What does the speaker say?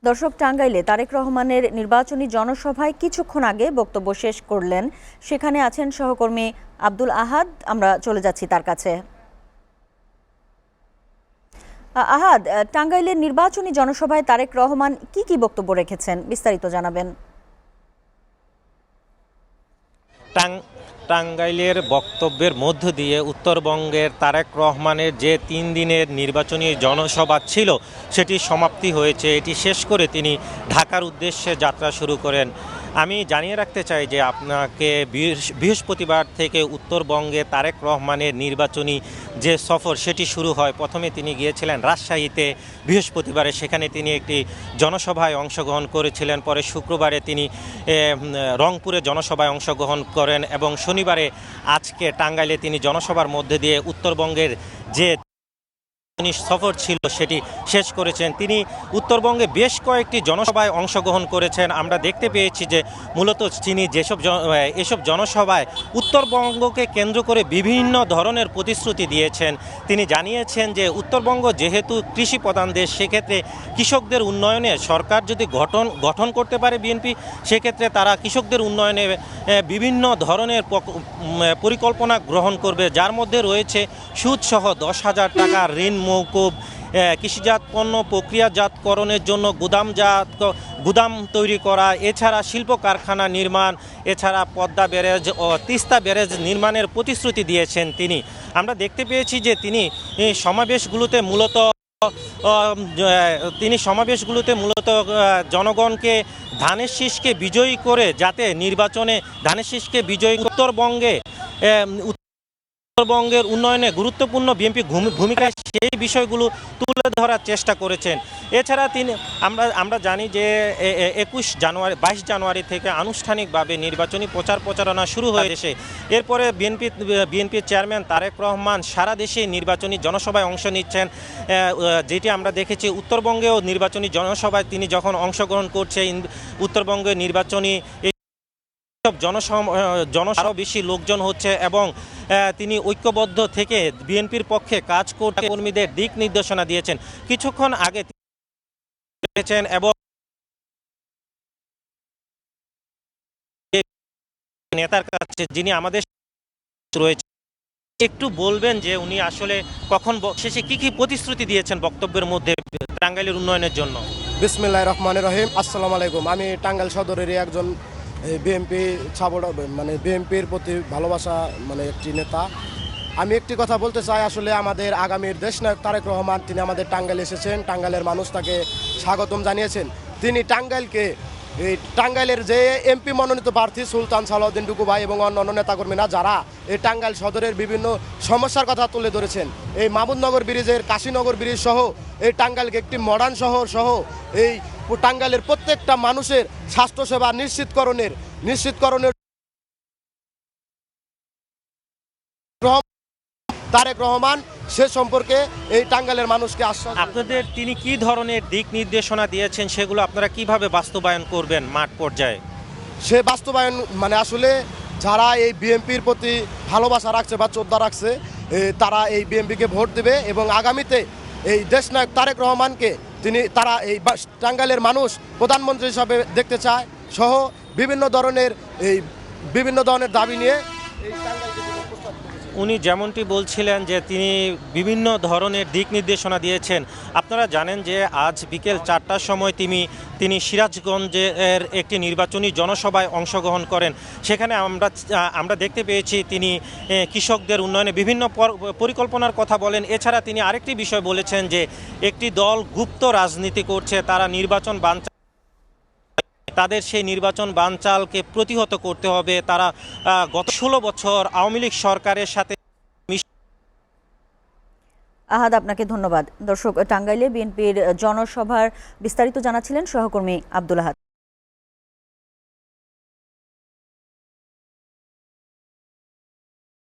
দর্শক, টাঙ্গাইলে তারেক রহমানের নির্বাচনী জনসভায় কিছুক্ষণ আগে বক্তব্য শেষ করলেন। সেখানে আছেন সহকর্মী আব্দুল আহাদ। আমরা চলে যাচ্ছি তার কাছে। আহাদ, টাঙ্গাইলের নির্বাচনী জনসভায় তারেক রহমান কি বক্তব্য রেখেছেন, বিস্তারিত জানাবেন। টাঙ্গাইলের বক্তব্যের মধ্য দিয়ে উত্তরবঙ্গের তারেক রহমানের যে 3 দিনের নির্বাচনী জনসভা ছিল সেটি সমাপ্তি হয়েছে। এটি শেষ করে তিনি ঢাকার উদ্দেশ্যে যাত্রা শুরু করেন। আমি জানিয়ে রাখতে চাই যে আপনাকে বৃহস্পতিবার থেকে উত্তরবঙ্গে তারেক রহমানের নির্বাচনী যে সফর সেটি শুরু হয়। প্রথমে তিনি গিয়েছিলেন রাজশাহীতে বৃহস্পতিবারে, সেখানে তিনি একটি জনসভায় অংশগ্রহণ করেছিলেন। পরে শুক্রবারে তিনি রংপুরে জনসভায় অংশগ্রহণ করেন এবং শনিবারে আজকে টাঙ্গাইলে তিনি জনসভার মধ্যে দিয়ে উত্তরবঙ্গের যে সফর ছিল সেটি শেষ করেছেন। তিনি উত্তরবঙ্গে বেশ কয়েকটি জনসভায় অংশগ্রহণ করেছেন। আমরা দেখতে পেয়েছি যে মূলত তিনি এসব জনসভায় উত্তরবঙ্গকে কেন্দ্র করে বিভিন্ন ধরনের প্রতিশ্রুতি দিয়েছেন। তিনি জানিয়েছেন যে উত্তরবঙ্গ যেহেতু কৃষি প্রধান দেশ, সেক্ষেত্রে কৃষকদের উন্নয়নে সরকার যদি গঠন করতে পারে বিএনপি, সেক্ষেত্রে তারা কৃষকদের উন্নয়নে বিভিন্ন ধরনের পরিকল্পনা গ্রহণ করবে, যার মধ্যে রয়েছে সুদসহ 10,000 টাকা ঋণ মৌকুব, কৃষিজাত পণ্য প্রক্রিয়াজাতকরণের জন্য গুদাম তৈরি করা, এছাড়া শিল্প কারখানা নির্মাণ, এছাড়া পদ্মা ব্যারেজ ও তিস্তা ব্যারেজ নির্মাণের প্রতিশ্রুতি দিয়েছেন তিনি। আমরা দেখতে পেয়েছি যে তিনি সমাবেশগুলোতে মূলত জনগণকে ধানের শীষকে বিজয়ী করে, যাতে নির্বাচনে ধানের শীষকে বিজয়ী উত্তরবঙ্গের উন্নয়নে গুরুত্বপূর্ণ বিএনপি ভূমিকা, সেই বিষয়গুলো তুলে ধরার চেষ্টা করেছেন। এছাড়া আমরা জানি যে 22 জানুয়ারি থেকে আনুষ্ঠানিকভাবে নির্বাচনী প্রচারণা শুরু হয়েছে। এরপরে বিএনপির চেয়ারম্যান তারেক রহমান সারা দেশে নির্বাচনী জনসভায় অংশ নিচ্ছেন, যেটি আমরা দেখেছি উত্তরবঙ্গেও নির্বাচনী জনসভায় তিনি যখন অংশগ্রহণ করছেন। উত্তরবঙ্গে নির্বাচনী আরও বেশি লোকজন হচ্ছে এবং তিনি ঐক্যবদ্ধ থেকে বিএনপির পক্ষে কাজ করতে কর্মীদের দিক নির্দেশনা দিয়েছেন। কিছুক্ষণ আগে এবং নেতার কাছে যিনি আমাদের রয়েছে, একটু বলবেন যে উনি আসলে কখন শেষে কি প্রতিশ্রুতি দিয়েছেন বক্তব্যের মধ্যে টাঙ্গাইলের উন্নয়নের জন্য। বিসমিল্লাহির রহমানির রহিম। আসসালামু আলাইকুম। আমি টাঙ্গাইল সদরেরই একজন বিএনপি বিএনপির প্রতি ভালোবাসা একটি নেতা। আমি একটি কথা বলতে চাই, আসলে আমাদের আগামীর দেশনায়ক তারেক রহমান তিনি আমাদের টাঙ্গাইলে এসেছেন। টাঙ্গাইলের মানুষ তাকে স্বাগতম জানিয়েছেন। তিনি টাঙ্গাইলের যে এমপি মনোনীত প্রার্থী সুলতান সালাউদ্দিন টুকু ভাই এবং অন্যান্য নেতাকর্মীরা যারা এই টাঙ্গাইল সদরের বিভিন্ন সমস্যার কথা তুলে ধরেছেন, এই মামুদনগর ব্রিজের, কাশীনগর ব্রিজ সহ এই টাঙ্গাইলকে একটি মডার্ন শহর সহ এই টাঙ্গাইলের প্রত্যেকটা মানুষের স্বাস্থ্যসেবা নিশ্চিতকরণের তারেক রহমান সে সম্পর্কে এই টাঙ্গাইলের মানুষকে আশ্বাস। আপনাদের তিনি কি ধরনের দিক নির্দেশনা দিয়েছেন, সেগুলো আপনারা কিভাবে বাস্তবায়ন করবেন মাঠ পর্যায়ে? সে বাস্তবায়ন আসলে যারা এই বিএনপির প্রতি ভালোবাসা রাখছে বা শ্রদ্ধা রাখছে, তারা এই বিএনপিকে ভোট দেবে এবং আগামীতে এই দেশনায়ক তারেক রহমানকে তারা এই টাঙ্গাইলের মানুষ প্রধানমন্ত্রী হিসাবে দেখতে চায় সহ বিভিন্ন ধরনের দাবি নিয়ে এই টাঙ্গাইলকে উনি যেমনটি বলছিলেন যে তিনি বিভিন্ন ধরনের দিক নির্দেশনা দিয়েছেন। আপনারা জানেন যে আজ বিকেল 4টার সময় তিনি সিরাজগঞ্জের একটি নির্বাচনী জনসভায় অংশগ্রহণ করেন। সেখানে আমরা দেখতে পেয়েছি তিনি কৃষকদের উন্নয়নে বিভিন্ন পরিকল্পনার কথা বলেন। এছাড়া তিনি আরেকটি বিষয় বলেছেন যে একটি দল গুপ্ত রাজনীতি করছে, তারা তাদের সেই নির্বাচন বানচালকে প্রতিহত করতে হবে। তারা গত 16 বছর আওয়ামী লীগ সরকারের সাথে। আহাদ, আপনাকে ধন্যবাদ। দর্শক, টাঙ্গাইলে বিএনপির জনসভার বিস্তারিত জানাচ্ছিলেন সহকর্মী আব্দুল আহাদ।